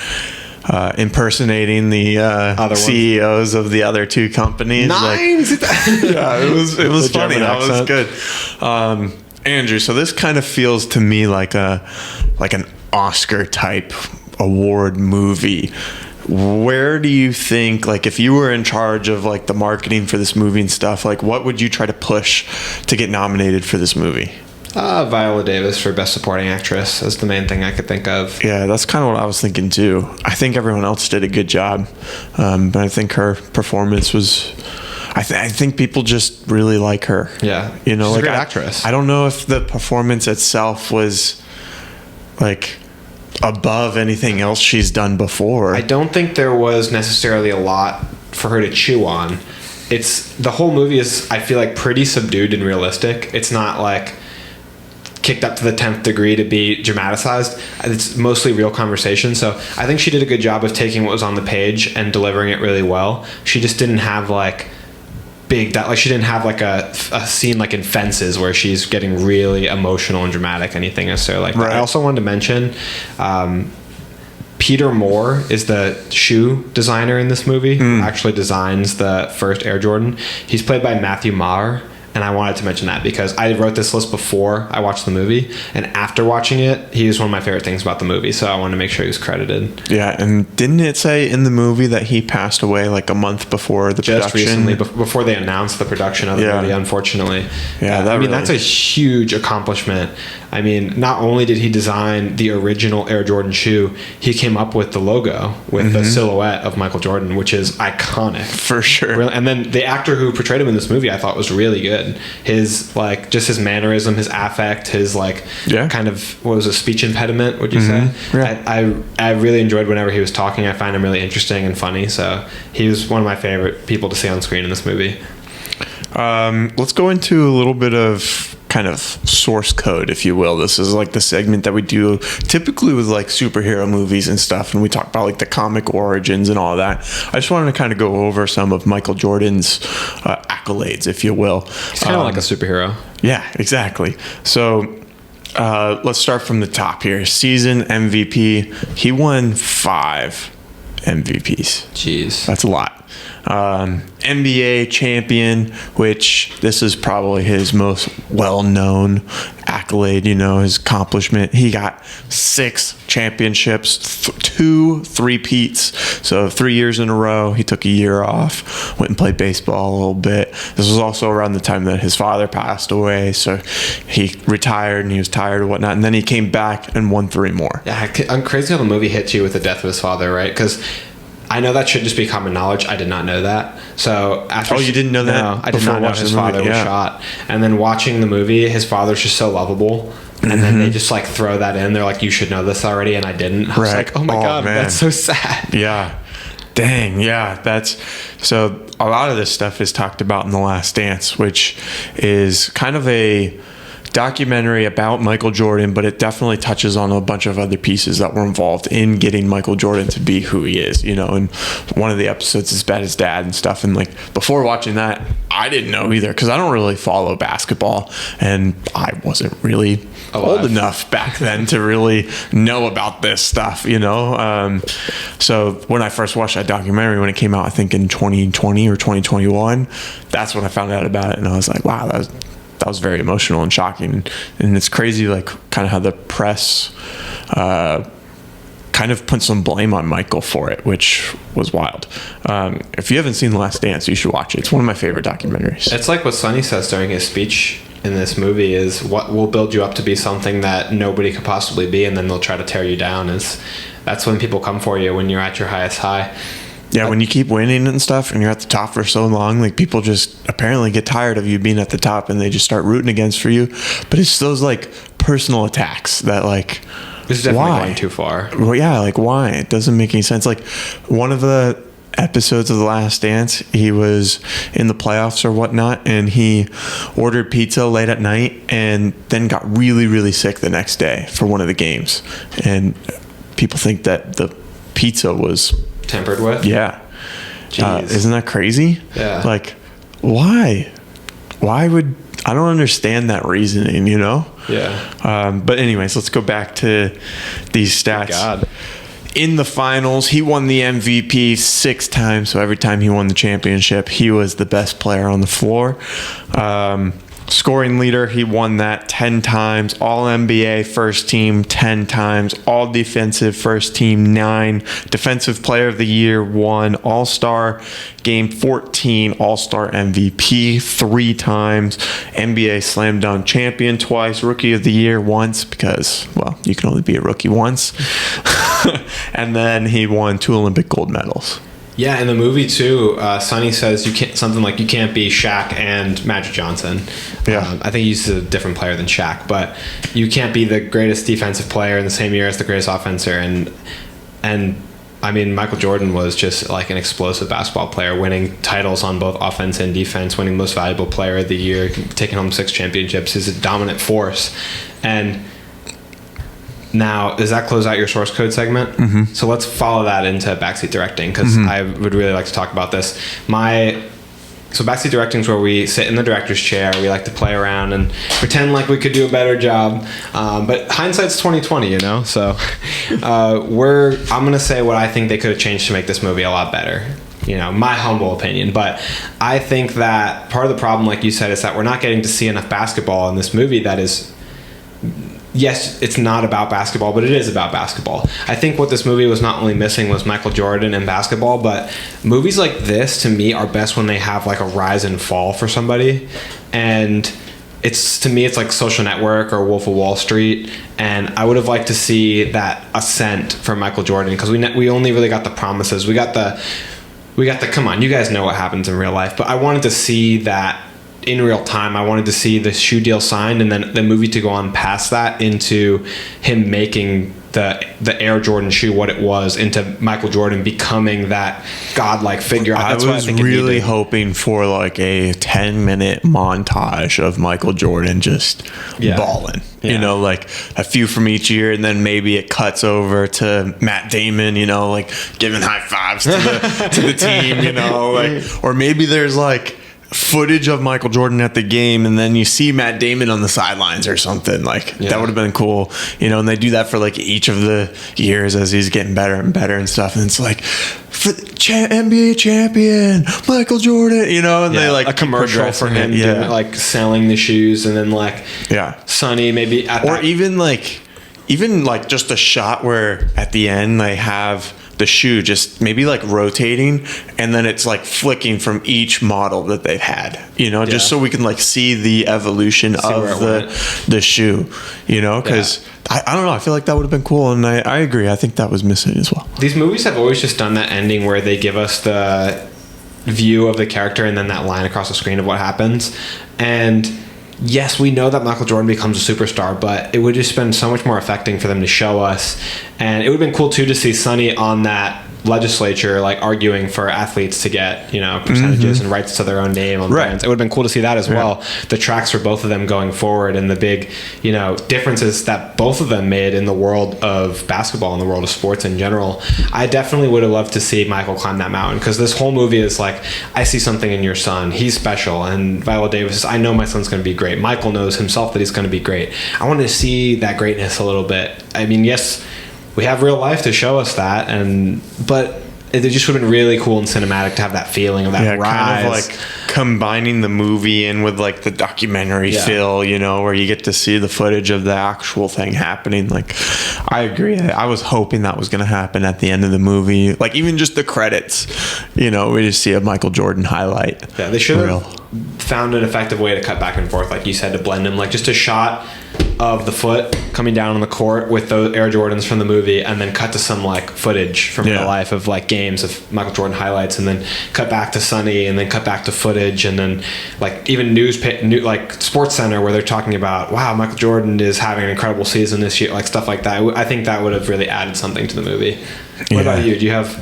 impersonating the CEOs of the other two companies. Nines. Yeah, it was funny. That was good. Andrew, so this kind of feels to me like an Oscar type award movie. Where do you think, like, if you were in charge of like the marketing for this movie and stuff, like what would you try to push to get nominated for this movie? Viola Davis for Best Supporting Actress is the main thing I could think of. Yeah, that's kind of what I was thinking too. I think everyone else did a good job, but I think her performance was... I think people just really like her. Yeah, you know, she's like a great actress. I don't know if the performance itself was like above anything else she's done before. I don't think there was necessarily a lot for her to chew on. The whole movie is, I feel like, pretty subdued and realistic. It's not like kicked up to the 10th degree to be dramatized. It's mostly real conversation. So I think she did a good job of taking what was on the page and delivering it really well. She just didn't have like she didn't have like a scene like in Fences where she's getting really emotional and dramatic, anything necessarily like that. Right. I also wanted to mention Peter Moore is the shoe designer in this movie, who actually designs the first Air Jordan. He's played by Matthew Maher, and I wanted to mention that because I wrote this list before I watched the movie, and after watching it, he was one of my favorite things about the movie, so I wanted to make sure he was credited. Yeah, and didn't it say in the movie that he passed away like a month before the Just production? recently, before they announced the production of the movie, unfortunately. Yeah, that's a huge accomplishment. I mean, not only did he design the original Air Jordan shoe, he came up with the logo with the silhouette of Michael Jordan, which is iconic. For sure. And then the actor who portrayed him in this movie, I thought was really good. His, like, just his mannerism, his affect, his, like, kind of, what was a speech impediment, would you say? Yeah. I really enjoyed whenever he was talking. I find him really interesting and funny. So he was one of my favorite people to see on screen in this movie. Let's go into a little bit of kind of source code, if you will. This is like the segment that we do typically with like superhero movies and stuff, and we talk about like the comic origins and all that. I just wanted to kind of go over some of Michael Jordan's accolades, if you will. He's kind of like a superhero. Yeah, exactly. So let's start from the top here. Season MVP. He won 5 MVPs. Jeez. That's a lot. NBA champion, which this is probably his most well-known accolade, his accomplishment. He got 6 championships, 2 three-peats. So 3 years in a row. He took a year off, went and played baseball a little bit. This was also around the time that his father passed away. So he retired and he was tired and whatnot. And then he came back and won 3 more. Yeah, I'm crazy how the movie hits you with the death of his father, right? Because I know that should just be common knowledge. I did not know that. So after you didn't know that? No, I did not know his father was shot. And then watching the movie, his father's just so lovable. And then they just like throw that in. They're like, you should know this already. And I didn't. I was like, oh my God, man. That's so sad. Yeah. Dang. Yeah. So a lot of this stuff is talked about in The Last Dance, which is kind of a documentary about Michael Jordan, but it definitely touches on a bunch of other pieces that were involved in getting Michael Jordan to be who he is, and one of the episodes is about his dad and stuff. And like before watching that, I didn't know either, because I don't really follow basketball and I wasn't really old enough back then to really know about this stuff, so when I first watched that documentary, when it came out, I think in 2020 or 2021, that's when I found out about it. And I was like, wow, that was very emotional and shocking. And it's crazy, like kind of how the press kind of put some blame on Michael for it, which was wild. If you haven't seen The Last Dance, you should watch it. It's one of my favorite documentaries. It's like what Sonny says during his speech in this movie is what will build you up to be something that nobody could possibly be, and then they'll try to tear you down. That's when people come for you, when you're at your highest high. Yeah, when you keep winning and stuff and you're at the top for so long, like people just apparently get tired of you being at the top and they just start rooting against for you. But it's those like personal attacks that like, this is definitely going too far. Well, yeah, like why? It doesn't make any sense. Like one of the episodes of The Last Dance, he was in the playoffs or whatnot, and he ordered pizza late at night and then got really, really sick the next day for one of the games. And people think that the pizza was tampered with. Yeah. Isn't that crazy? Yeah. Like, why would I don't understand that reasoning, Yeah. But anyways, let's go back to these stats. God. In the finals, he won the MVP 6 times. So every time he won the championship, he was the best player on the floor. Scoring leader, he won that 10 times. All NBA first team 10 times. All defensive first team 9. Defensive player of the year 1. All-star game 14. All-star MVP 3 times. NBA slam dunk champion twice. Rookie of the year once, because, well, you can only be a rookie once. And then he won 2 Olympic gold medals. Yeah, in the movie too, Sonny says you can't be Shaq and Magic Johnson. Yeah, I think he's a different player than Shaq, but you can't be the greatest defensive player in the same year as the greatest offenser. And I mean, Michael Jordan was just like an explosive basketball player, winning titles on both offense and defense, winning Most Valuable Player of the Year, taking home 6 championships. He's a dominant force. And now, does that close out your source code segment? Mm-hmm. So let's follow that into backseat directing, because I would really like to talk about this. So backseat directing is where we sit in the director's chair. We like to play around and pretend like we could do a better job. But hindsight's 20/20, So I'm gonna say what I think they could have changed to make this movie a lot better. My humble opinion. But I think that part of the problem, like you said, is that we're not getting to see enough basketball in this movie that is. Yes, it's not about basketball, but it is about basketball. I think what this movie was not only missing was Michael Jordan and basketball, but movies like this, to me, are best when they have like a rise and fall for somebody. And to me, it's like Social Network or Wolf of Wall Street. And I would have liked to see that ascent from Michael Jordan, because we only really got the promises. We got the come on, you guys know what happens in real life. But I wanted to see that in real time. I wanted to see the shoe deal signed, and then the movie to go on past that into him making the Air Jordan shoe what it was, into Michael Jordan becoming that godlike figure. That's I was really hoping for like a 10-minute montage of Michael Jordan just balling. Yeah. Like a few from each year, and then maybe it cuts over to Matt Damon, like giving high fives to the team, like, or maybe there's like footage of Michael Jordan at the game, and then you see Matt Damon on the sidelines or something. Like that would have been cool, and they do that for like each of the years as he's getting better and better and stuff. And it's like, for the NBA champion Michael Jordan, and they like a commercial for him, doing, like selling the shoes, and then like Sonny maybe even like just a shot where at the end they have the shoe just maybe like rotating, and then it's like flicking from each model that they've had, just so we can like see the evolution of the shoe, because I don't know, I feel like that would have been cool, and I agree, I think that was missing as well. These movies have always just done that ending where they give us the view of the character and then that line across the screen of what happens. And yes, we know that Michael Jordan becomes a superstar, but it would just been so much more affecting for them to show us. And it would have been cool too to see Sonny on that legislature, like arguing for athletes to get percentages and rights to their own name on brands. It would have been cool to see that as well. The tracks for both of them going forward, and the big differences that both of them made in the world of basketball and the world of sports in general. I definitely would have loved to see Michael climb that mountain, because this whole movie is like, I see something in your son, he's special. And Viola Davis says, I know my son's going to be great. Michael knows himself that he's going to be great. I want to see that greatness a little bit. I mean, yes, we have real life to show us that, but it just would have been really cool and cinematic to have that feeling of that rise. Kind of like combining the movie in with like the documentary feel, where you get to see the footage of the actual thing happening. Like, I agree. I was hoping that was going to happen at the end of the movie. Like, even just the credits, we just see a Michael Jordan highlight. Yeah, they should have found an effective way to cut back and forth, like you said, to blend them. Like, just a shot of the foot coming down on the court with those Air Jordans from the movie, and then cut to some like footage from real life of like games of Michael Jordan highlights, and then cut back to Sonny, and then cut back to footage, and then like even like Sports Center where they're talking about, wow, Michael Jordan is having an incredible season this year, like stuff like that. I think that would have really added something to the movie. What about you? Do you have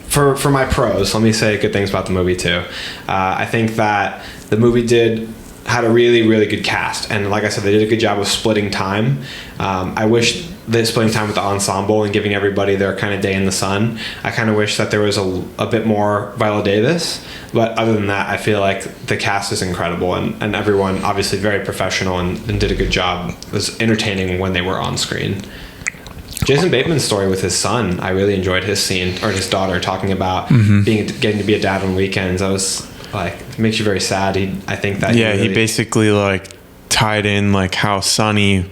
for my pros? Let me say good things about the movie too. I think that the movie had a really, really good cast, and like I said, they did a good job of splitting time. I wish that splitting time with the ensemble and giving everybody their kind of day in the sun. I kind of wish that there was a bit more Viola Davis, but other than that, I feel like the cast is incredible, and everyone obviously very professional and did a good job. It was entertaining when they were on screen. Jason Bateman's story with his son, I really enjoyed his scene, or his daughter, talking about getting to be a dad on weekends. I was like, it makes you very sad. I think that he basically like tied in like how Sonny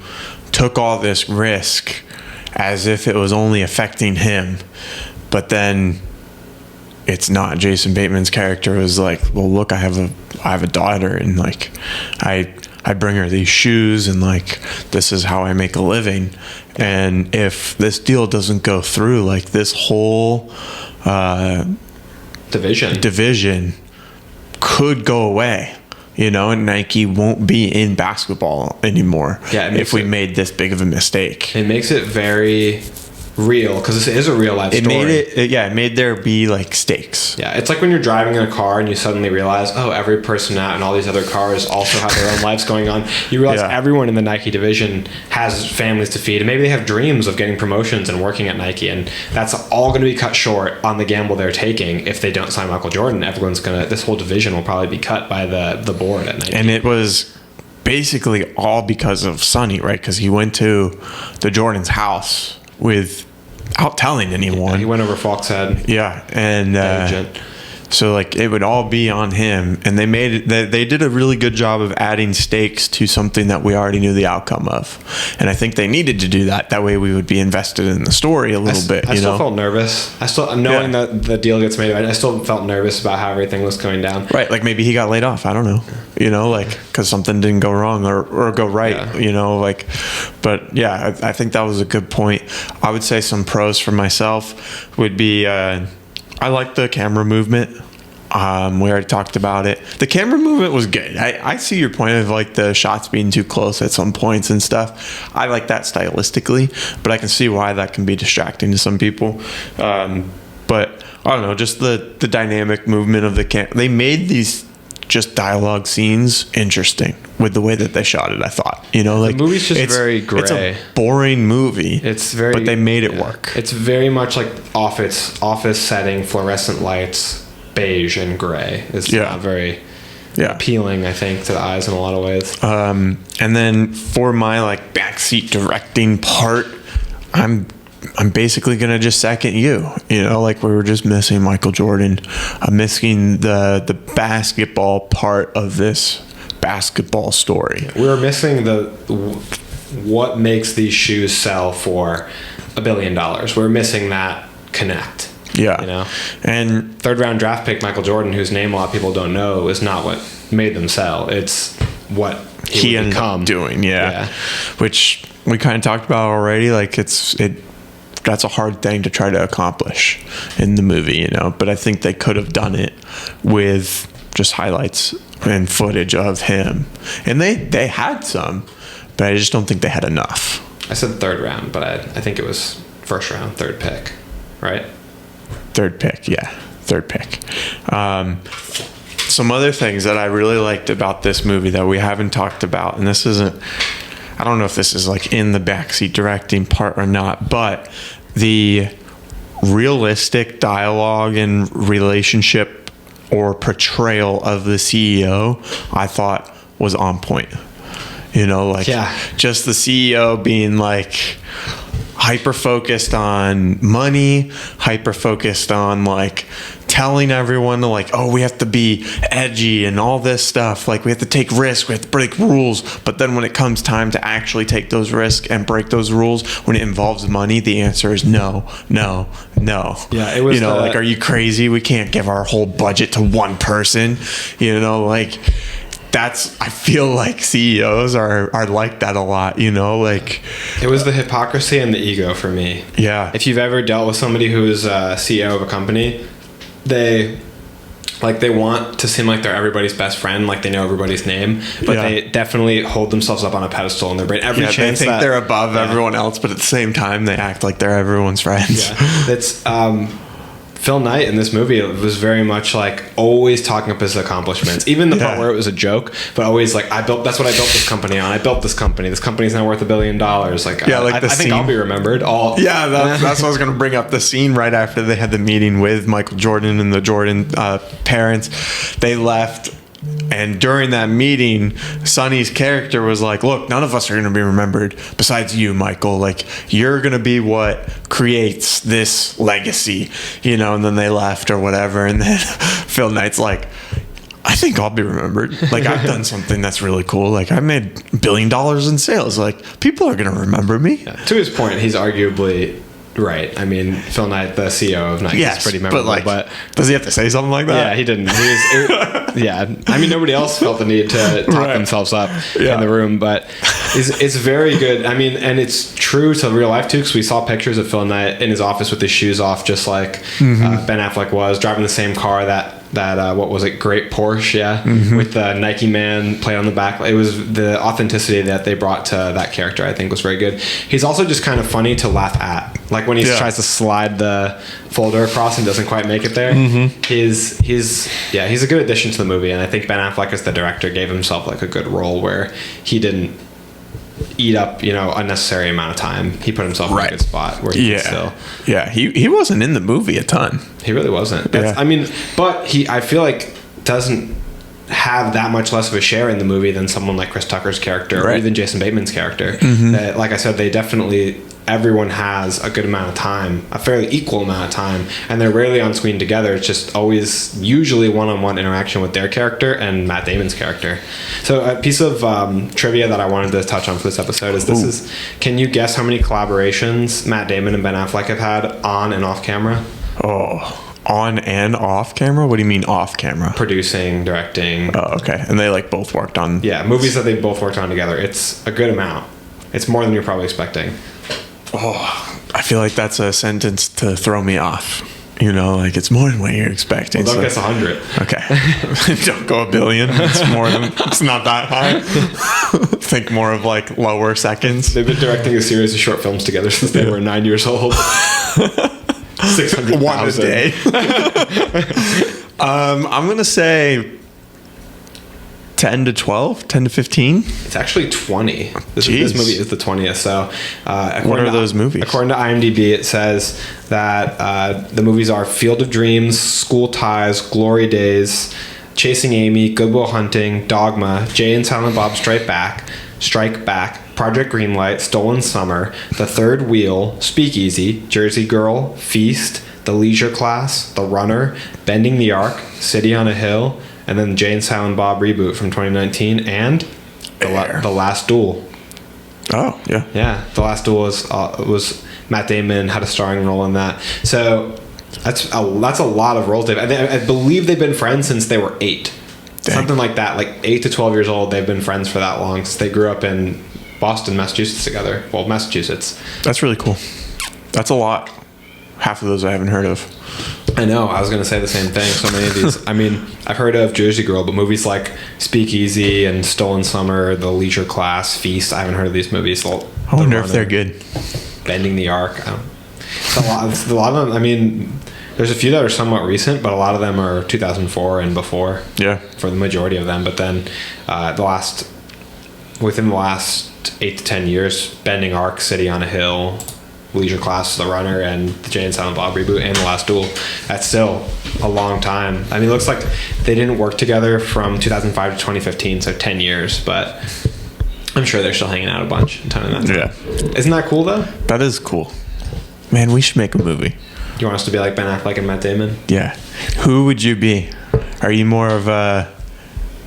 took all this risk as if it was only affecting him, but then it's not. Jason Bateman's character was like, well, look, I have a daughter, and like I bring her these shoes, and like this is how I make a living, and if this deal doesn't go through, like this whole division could go away, and Nike won't be in basketball anymore if we made this big of a mistake. It makes it very real, because this is a real life story. It made there be like stakes. Yeah, it's like when you're driving in a car and you suddenly realize, oh, every person out in all these other cars also have their own lives going on. You realize everyone in the Nike division has families to feed, and maybe they have dreams of getting promotions and working at Nike, and that's all going to be cut short on the gamble they're taking. If they don't sign Michael Jordan, this whole division will probably be cut by the board at Nike. And it was basically all because of Sonny, right? Because he went to the Jordan's house without telling anyone. He went over Falk's head. Yeah, and so like it would all be on him, and they did a really good job of adding stakes to something that we already knew the outcome of, and I think they needed to do that. That way we would be invested in the story a little bit. I still felt nervous. Knowing that the deal gets made, I still felt nervous about how everything was going down. Right, like maybe he got laid off. I don't know. Like because something didn't go wrong or go right. But yeah, I think that was a good point. I would say some pros for myself would be. I like the camera movement. We already talked about it. The camera movement was good. I see your point of like the shots being too close at some points and stuff. I like that stylistically, but I can see why that can be distracting to some people. But I don't know, just the dynamic movement of the camera. They made these just dialogue scenes interesting with the way that they shot it. I thought, the movie's just very gray. It's a boring movie. But they made it work. It's very much like office setting, fluorescent lights, beige and gray. It's not very. appealing, I think, to the eyes in a lot of ways. And then for my like backseat directing part, I'm basically gonna just second you. You know, like we were just missing Michael Jordan. I'm missing the basketball part of this basketball story. We were missing what makes these shoes sell for $1 billion. We're missing that connect. Yeah. You know? And third round draft pick Michael Jordan, whose name a lot of people don't know, is not what made them sell. It's what he ended up doing. Yeah. Which we kind of talked about already. Like that's a hard thing to try to accomplish in the movie, you know, but I think they could have done it with just highlights and footage of him. And they had some, but I just don't think they had enough. I said third round, but I think it was first round, third pick, right? Third pick. Some other things that I really liked about this movie that we haven't talked about, and this isn't, I don't know if this is like in the backseat directing part or not, but the realistic dialogue and relationship or portrayal of the CEO, I thought was on point. You know, like just the CEO being like hyper focused on money, hyper focused on like telling everyone to like, oh, we have to be edgy and all this stuff. Like we have to take risks, we have to break rules. But then when it comes time to actually take those risks and break those rules, when it involves money, the answer is no. Yeah, it was, you know, like, are you crazy? We can't give our whole budget to one person. You know, like I feel like CEOs are like that a lot, you know, like it was the hypocrisy and the ego for me. Yeah. If you've ever dealt with somebody who is a CEO of a company, they want to seem like they're everybody's best friend, like they know everybody's name, but they definitely hold themselves up on a pedestal in their brain. Every chance they think they're above everyone else, but at the same time they act like they're everyone's friends. Yeah. It's Phil Knight in this movie was very much like always talking up his accomplishments, even the part where it was a joke, but always like, that's what I built this company on. I built this company. This company's now worth $1 billion. Like, I think I'll be remembered. That's what I was going to bring up. The scene right after they had the meeting with Michael Jordan and the Jordan parents, they left. And during that meeting, Sonny's character was like, look, none of us are going to be remembered besides you, Michael. Like, you're going to be what creates this legacy, you know, and then they left or whatever. And then Phil Knight's like, I think I'll be remembered. Like, I've done something that's really cool. Like, I made $1 billion in sales. Like, people are going to remember me. Yeah. To his point, he's arguably right. I mean, Phil Knight, the CEO of Nike, is pretty memorable. But does he have to say something like that? Yeah, he didn't. I mean, nobody else felt the need to talk themselves up in the room, but it's very good. I mean, and it's true to real life too, because we saw pictures of Phil Knight in his office with his shoes off, just like Ben Affleck was, driving the same car that what was it, great Porsche, with the Nike man played on the back. It was the authenticity that they brought to that character, I think, was very good. He's also just kind of funny to laugh at, like when he tries to slide the folder across and doesn't quite make it there. He's a good addition to the movie, and I think Ben Affleck as the director gave himself like a good role where he didn't eat up, you know, unnecessary amount of time. He put himself in a good spot where he could still. Yeah, he wasn't in the movie a ton. He really wasn't. I mean, but I feel like doesn't have that much less of a share in the movie than someone like Chris Tucker's character or even Jason Bateman's character. That, like I said, everyone has a good amount of time, a fairly equal amount of time, and they're rarely on screen together. It's just always usually one-on-one interaction with their character and Matt Damon's character. So a piece of trivia that I wanted to touch on for this episode is can you guess how many collaborations Matt Damon and Ben Affleck have had on and off camera? On and off camera? What do you mean off camera? Producing, directing. Oh, okay. And they like both worked on... Yeah, movies that they both worked on together. It's a good amount. It's more than you're probably expecting. I feel like that's a sentence to throw me off. You know, like it's more than what you're expecting. Well, don't guess 100. Okay. Don't go $1 billion. It's not that high. Think more of like lower seconds. They've been directing a series of short films together since they were 9 years old. 600,000. One a day. I'm going to say 10 to 12, 10 to 15. It's actually 20. This movie is the 20th. So, what are those movies? According to IMDb, it says that the movies are Field of Dreams, School Ties, Glory Days, Chasing Amy, Good Will Hunting, Dogma, Jay and Silent Bob Strike Back, Project Greenlight, Stolen Summer, The Third Wheel, Speakeasy, Jersey Girl, Feast, The Leisure Class, The Runner, Bending the Arc, City on a Hill, and then Jay and Silent Bob reboot from 2019, and The Last Duel. Oh, yeah. Yeah, The Last Duel was Matt Damon had a starring role in that. So that's a lot of roles. I believe they've been friends since they were 8. Dang. Something like that, like 8 to 12 years old. They've been friends for that long since they grew up in Boston, Massachusetts together. Well, Massachusetts. That's really cool. That's a lot. Half of those I haven't heard of. I know. I was going to say the same thing. So many of these. I mean, I've heard of Jersey Girl, but movies like Speakeasy and Stolen Summer, The Leisure Class, Feast. I haven't heard of these movies. I wonder if they're good. Bending the Arc. It's a lot of them. I mean, there's a few that are somewhat recent, but a lot of them are 2004 and before. Yeah. For the majority of them, but then within the last 8 to 10 years, Bending Arc, City on a Hill, Leisure Class, The Runner, and the Jay and Silent Bob reboot, and The Last Duel. That's still a long time. I mean, it looks like they didn't work together from 2005 to 2015, so 10 years, but I'm sure they're still hanging out a bunch. Yeah. Isn't that cool, though? That is cool. Man, we should make a movie. You want us to be like Ben Affleck and Matt Damon? Yeah. Who would you be? Are you more of a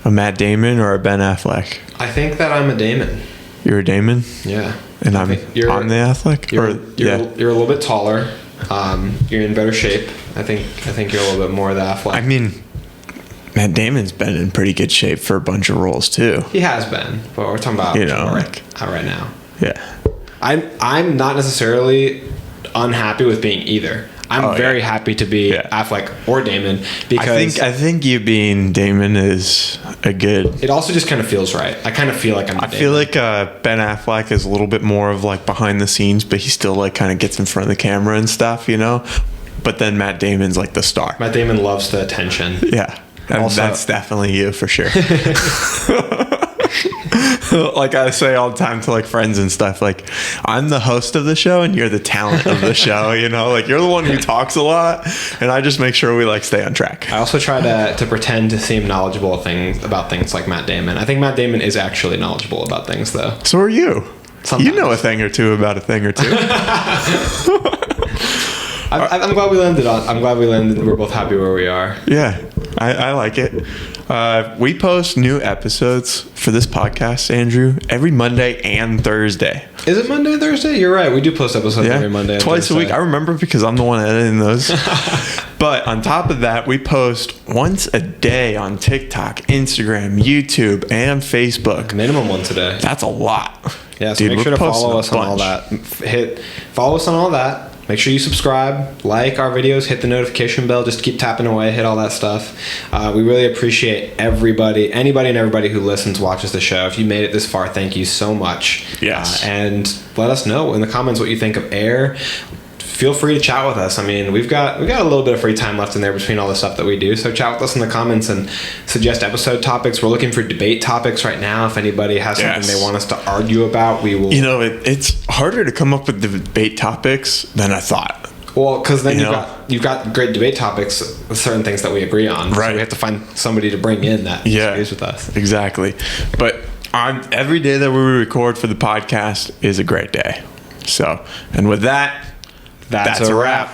Matt Damon or a Ben Affleck? I think that I'm a Damon. You're a Damon? Yeah. And I'm the Affleck? You're a little bit taller. You're in better shape. I think you're a little bit more the Affleck. I mean, Matt Damon's been in pretty good shape for a bunch of roles too. He has been, but we're talking about right now. Yeah. I'm not necessarily unhappy with being either. I'm very happy to be Affleck or Damon because I think you being Damon is a good. It also just kind of feels right. I kind of feel like I feel like Ben Affleck is a little bit more of like behind the scenes, but he still like kind of gets in front of the camera and stuff, you know. But then Matt Damon's like the star. Matt Damon loves the attention. Yeah, also, that's definitely you for sure. Like I say all the time to like friends and stuff, like I'm the host of the show and you're the talent of the show, you know, like you're the one who talks a lot and I just make sure we like stay on track. I also try to pretend to seem knowledgeable about things like Matt Damon. I think Matt Damon is actually knowledgeable about things though. So are you. Sometimes. You know a thing or two about a thing or two. I'm glad we landed. We're both happy where we are. Yeah, I like it. We post new episodes for this podcast, Andrew, every Monday and Thursday. Is it Monday and Thursday? You're right. We do post episodes every Monday and twice Thursday. a week. I remember because I'm the one editing those. But on top of that, we post once a day on TikTok, Instagram, YouTube, and Facebook. Minimum once a day. That's a lot. Yeah, so make sure to follow us on all that. Follow us on all that. Make sure you subscribe, like our videos, hit the notification bell, just keep tapping away, hit all that stuff. We really appreciate anybody and everybody who listens, watches the show. If you made it this far, thank you so much. Yes. And let us know in the comments what you think of Air. Feel free to chat with us. I mean, we've got a little bit of free time left in there between all the stuff that we do. So chat with us in the comments and suggest episode topics. We're looking for debate topics right now. If anybody has something they want us to argue about, we will. You know, it's harder to come up with debate topics than I thought. Well, because then you've got great debate topics with certain things that we agree on. Right. So we have to find somebody to bring in that agrees with us. Exactly. But every day that we record for the podcast is a great day. So, and with that, that's a wrap.